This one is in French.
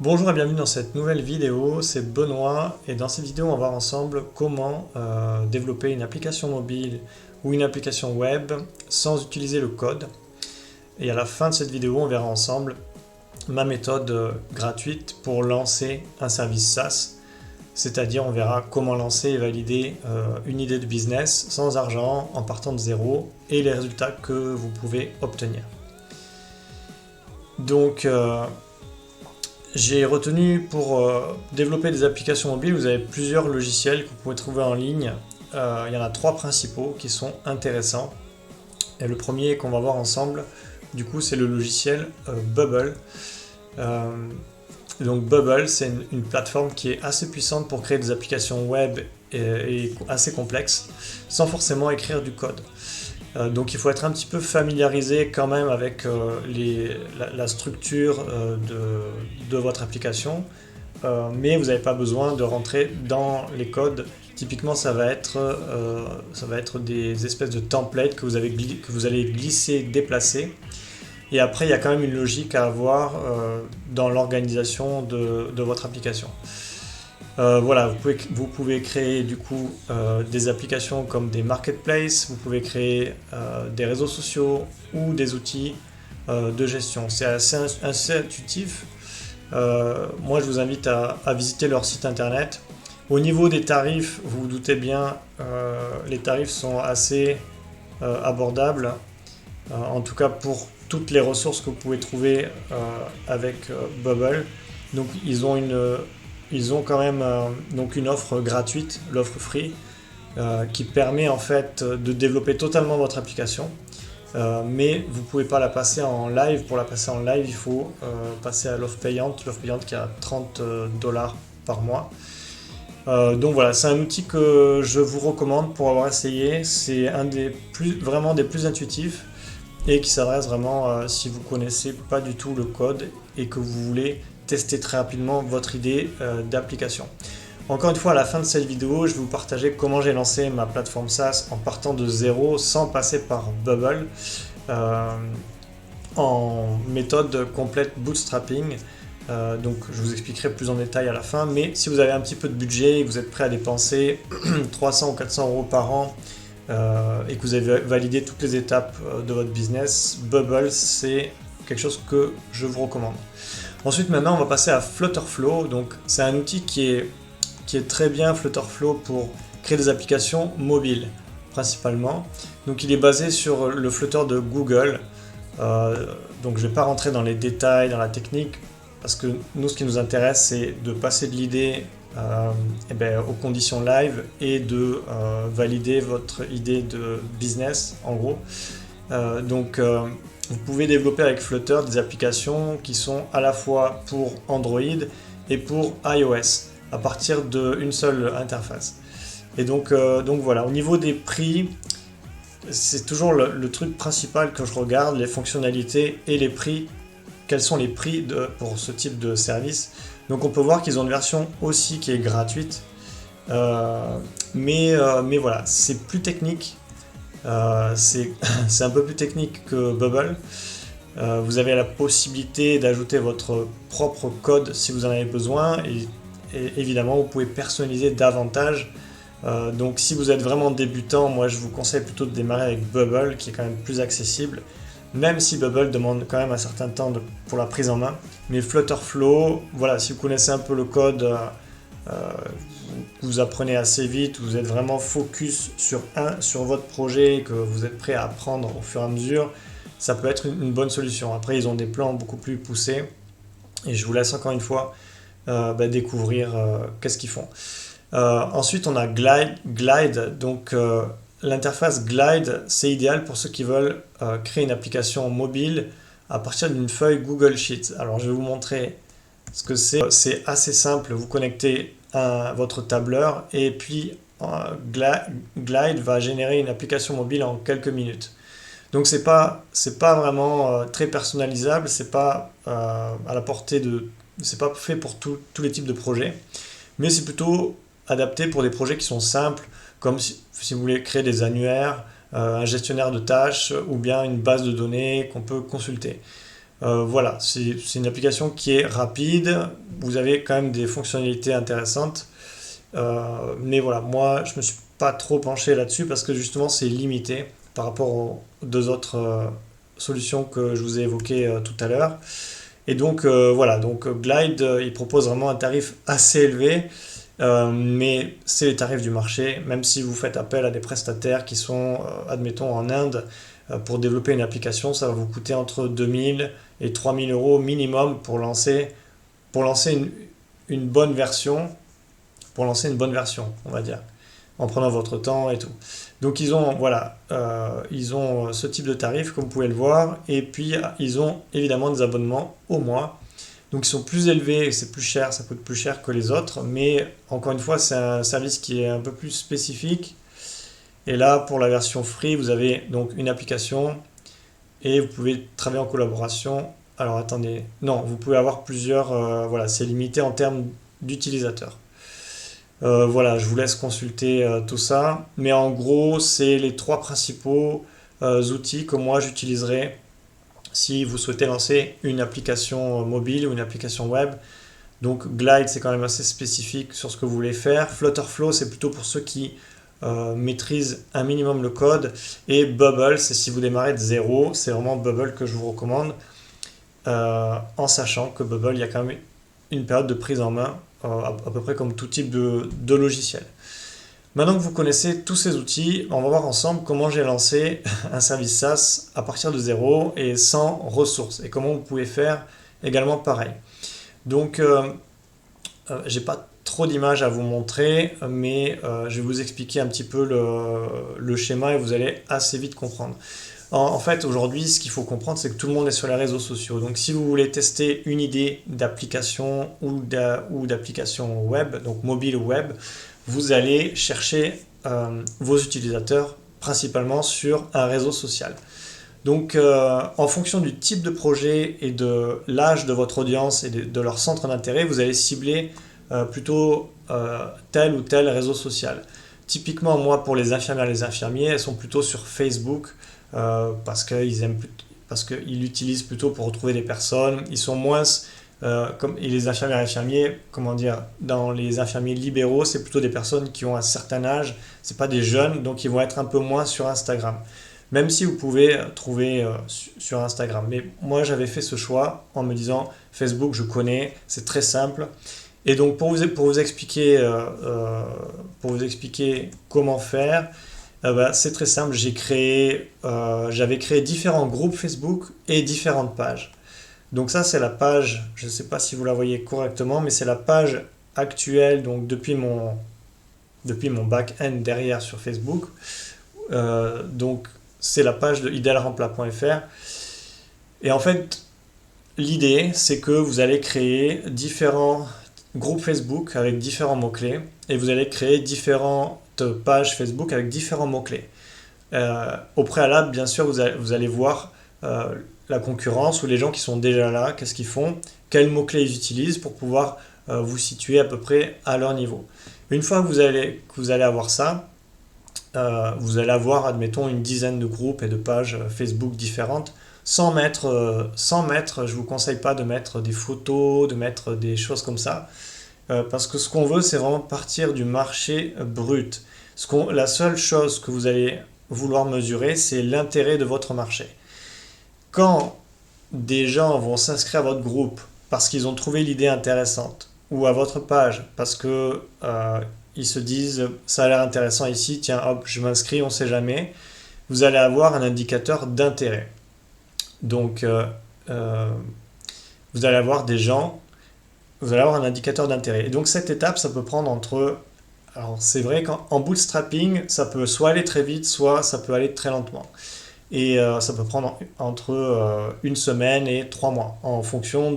Bonjour et bienvenue dans cette nouvelle vidéo, c'est Benoît et dans cette vidéo on va voir ensemble comment développer une application mobile ou une application web sans utiliser le code. Et à la fin de cette vidéo on verra ensemble ma méthode gratuite pour lancer un service SaaS, c'est-à-dire on verra comment lancer et valider une idée de business sans argent en partant de zéro et les résultats que vous pouvez obtenir. Donc j'ai retenu pour développer des applications mobiles, vous avez plusieurs logiciels que vous pouvez trouver en ligne. Il y en a trois principaux qui sont intéressants. Et le premier qu'on va voir ensemble, du coup, c'est le logiciel Bubble. Donc Bubble, c'est une plateforme qui est assez puissante pour créer des applications web et assez complexes, sans forcément écrire du code. Donc il faut être un petit peu familiarisé quand même avec la structure de votre application, mais vous n'avez pas besoin de rentrer dans les codes. Typiquement ça va être des espèces de templates que vous allez glisser, déplacer, et après il y a quand même une logique à avoir dans l'organisation de votre application. Voilà, vous pouvez créer du coup des applications comme des marketplaces, vous pouvez créer des réseaux sociaux ou des outils de gestion. C'est assez intuitif. Moi, je vous invite à visiter leur site internet. Au niveau des tarifs, vous vous doutez bien, les tarifs sont assez abordables, en tout cas pour toutes les ressources que vous pouvez trouver avec Bubble. Donc, ils ont quand même donc une offre gratuite, l'offre free, qui permet en fait de développer totalement votre application. Mais vous ne pouvez pas la passer en live. Pour la passer en live, il faut passer à l'offre payante qui est à 30 $ par mois. Donc voilà, c'est un outil que je vous recommande pour avoir essayé. C'est vraiment des plus intuitifs et qui s'adresse vraiment si vous ne connaissez pas du tout le code et que vous voulez tester très rapidement votre idée d'application. Encore une fois, à la fin de cette vidéo, je vais vous partager comment j'ai lancé ma plateforme SaaS en partant de zéro sans passer par Bubble en méthode complète bootstrapping. Donc je vous expliquerai plus en détail à la fin, mais si vous avez un petit peu de budget et que vous êtes prêt à dépenser 300 ou 400 € par an et que vous avez validé toutes les étapes de votre business, Bubble c'est quelque chose que je vous recommande. Ensuite, maintenant, on va passer à Flutterflow. Donc, c'est un outil qui est très bien, Flutterflow, pour créer des applications mobiles, principalement. Donc, il est basé sur le Flutter de Google. Donc, je ne vais pas rentrer dans les détails, dans la technique, parce que nous, ce qui nous intéresse, c'est de passer de l'idée aux conditions live et de valider votre idée de business, en gros. Vous pouvez développer avec Flutter des applications qui sont à la fois pour Android et pour iOS à partir d'une seule interface. Et donc voilà, au niveau des prix, c'est toujours le truc principal que je regarde, les fonctionnalités et les prix. Quels sont les prix pour ce type de service? Donc on peut voir qu'ils ont une version aussi qui est gratuite, mais voilà, c'est plus technique. C'est un peu plus technique que Bubble. Vous avez la possibilité d'ajouter votre propre code si vous en avez besoin et évidemment vous pouvez personnaliser davantage. Donc si vous êtes vraiment débutant, moi je vous conseille plutôt de démarrer avec Bubble qui est quand même plus accessible, même si Bubble demande quand même un certain temps pour la prise en main. Mais Flutterflow, voilà, si vous connaissez un peu le code, vous apprenez assez vite, vous êtes vraiment focus sur votre projet, que vous êtes prêt à apprendre au fur et à mesure, ça peut être une bonne solution. Après, ils ont des plans beaucoup plus poussés et je vous laisse encore une fois découvrir qu'est-ce qu'ils font. Ensuite, on a Glide. Donc, l'interface Glide, c'est idéal pour ceux qui veulent créer une application mobile à partir d'une feuille Google Sheets. Alors, je vais vous montrer ce que c'est. C'est assez simple, vous connectez votre tableur et puis Glide va générer une application mobile en quelques minutes. Donc c'est pas vraiment très personnalisable, c'est pas à la portée c'est pas fait pour tous les types de projets, mais c'est plutôt adapté pour des projets qui sont simples, comme si vous voulez créer des annuaires, un gestionnaire de tâches ou bien une base de données qu'on peut consulter. Voilà, c'est une application qui est rapide, vous avez quand même des fonctionnalités intéressantes. Mais voilà, moi je me suis pas trop penché là-dessus parce que justement c'est limité par rapport aux deux autres solutions que je vous ai évoquées tout à l'heure. Et donc voilà, donc Glide il propose vraiment un tarif assez élevé, mais c'est les tarifs du marché. Même si vous faites appel à des prestataires qui sont, admettons, en Inde, pour développer une application, ça va vous coûter entre 2000 et 3000 euros minimum pour lancer une bonne version, on va dire, en prenant votre temps et tout. Donc ils ont, voilà, ils ont ce type de tarif, comme vous pouvez le voir, et puis ils ont évidemment des abonnements au mois. Donc ils sont plus élevés, c'est plus cher, ça coûte plus cher que les autres, mais encore une fois, c'est un service qui est un peu plus spécifique. Et là, pour la version free, vous avez donc une application et vous pouvez travailler en collaboration. Alors attendez, non, vous pouvez avoir plusieurs, voilà, c'est limité en termes d'utilisateurs. Voilà, je vous laisse consulter tout ça. Mais en gros, c'est les trois principaux outils que moi j'utiliserai si vous souhaitez lancer une application mobile ou une application web. Donc Glide, c'est quand même assez spécifique sur ce que vous voulez faire. Flutterflow, c'est plutôt pour ceux qui maîtrisent un minimum le code. Et Bubble, c'est si vous démarrez de zéro. C'est vraiment Bubble que je vous recommande. En sachant que Bubble, il y a quand même une période de prise en main, à peu près comme tout type de logiciel. Maintenant que vous connaissez tous ces outils, on va voir ensemble comment j'ai lancé un service SaaS à partir de zéro et sans ressources, et comment vous pouvez faire également pareil. Donc, j'ai pas trop d'images à vous montrer, mais je vais vous expliquer un petit peu le schéma et vous allez assez vite comprendre. En fait, aujourd'hui, ce qu'il faut comprendre, c'est que tout le monde est sur les réseaux sociaux. Donc, si vous voulez tester une idée d'application ou d'application web, donc mobile ou web, vous allez chercher vos utilisateurs principalement sur un réseau social. Donc, en fonction du type de projet et de l'âge de votre audience et de leur centre d'intérêt, vous allez cibler plutôt tel ou tel réseau social. Typiquement, moi, pour les infirmières et les infirmiers, elles sont plutôt sur Facebook parce qu'ils l'utilisent plutôt pour retrouver des personnes. Ils sont moins, et les infirmières et infirmiers, comment dire, dans les infirmiers libéraux, c'est plutôt des personnes qui ont un certain âge, c'est pas des jeunes, donc ils vont être un peu moins sur Instagram. Même si vous pouvez trouver sur Instagram. Mais moi, j'avais fait ce choix en me disant, Facebook, je connais, c'est très simple. Et donc, pour vous expliquer comment faire, c'est très simple. J'avais créé différents groupes Facebook et différentes pages. Donc ça, c'est la page, je ne sais pas si vous la voyez correctement, mais c'est la page actuelle, donc depuis mon back-end derrière sur Facebook. Donc, c'est la page de idealrempla.fr. Et en fait, l'idée, c'est que vous allez créer différents groupes Facebook avec différents mots-clés et vous allez créer différentes pages Facebook avec différents mots-clés. Au préalable, bien sûr, vous allez voir la concurrence ou les gens qui sont déjà là, qu'est-ce qu'ils font, quels mots-clés ils utilisent pour pouvoir vous situer à peu près à leur niveau. Une fois que vous allez avoir ça, vous allez avoir, admettons, une dizaine de groupes et de pages Facebook différentes, sans mettre, je vous conseille pas de mettre des photos, de mettre des choses comme ça, parce que ce qu'on veut, c'est vraiment partir du marché brut. La seule chose que vous allez vouloir mesurer, c'est l'intérêt de votre marché. Quand des gens vont s'inscrire à votre groupe parce qu'ils ont trouvé l'idée intéressante, ou à votre page parce que ils se disent ça a l'air intéressant ici, tiens hop, je m'inscris, on ne sait jamais, vous allez avoir un indicateur d'intérêt. Donc vous allez avoir un indicateur d'intérêt. Et donc cette étape, ça peut prendre alors c'est vrai qu'en bootstrapping, ça peut soit aller très vite, soit ça peut aller très lentement. Et ça peut prendre entre une semaine et 3 mois en fonction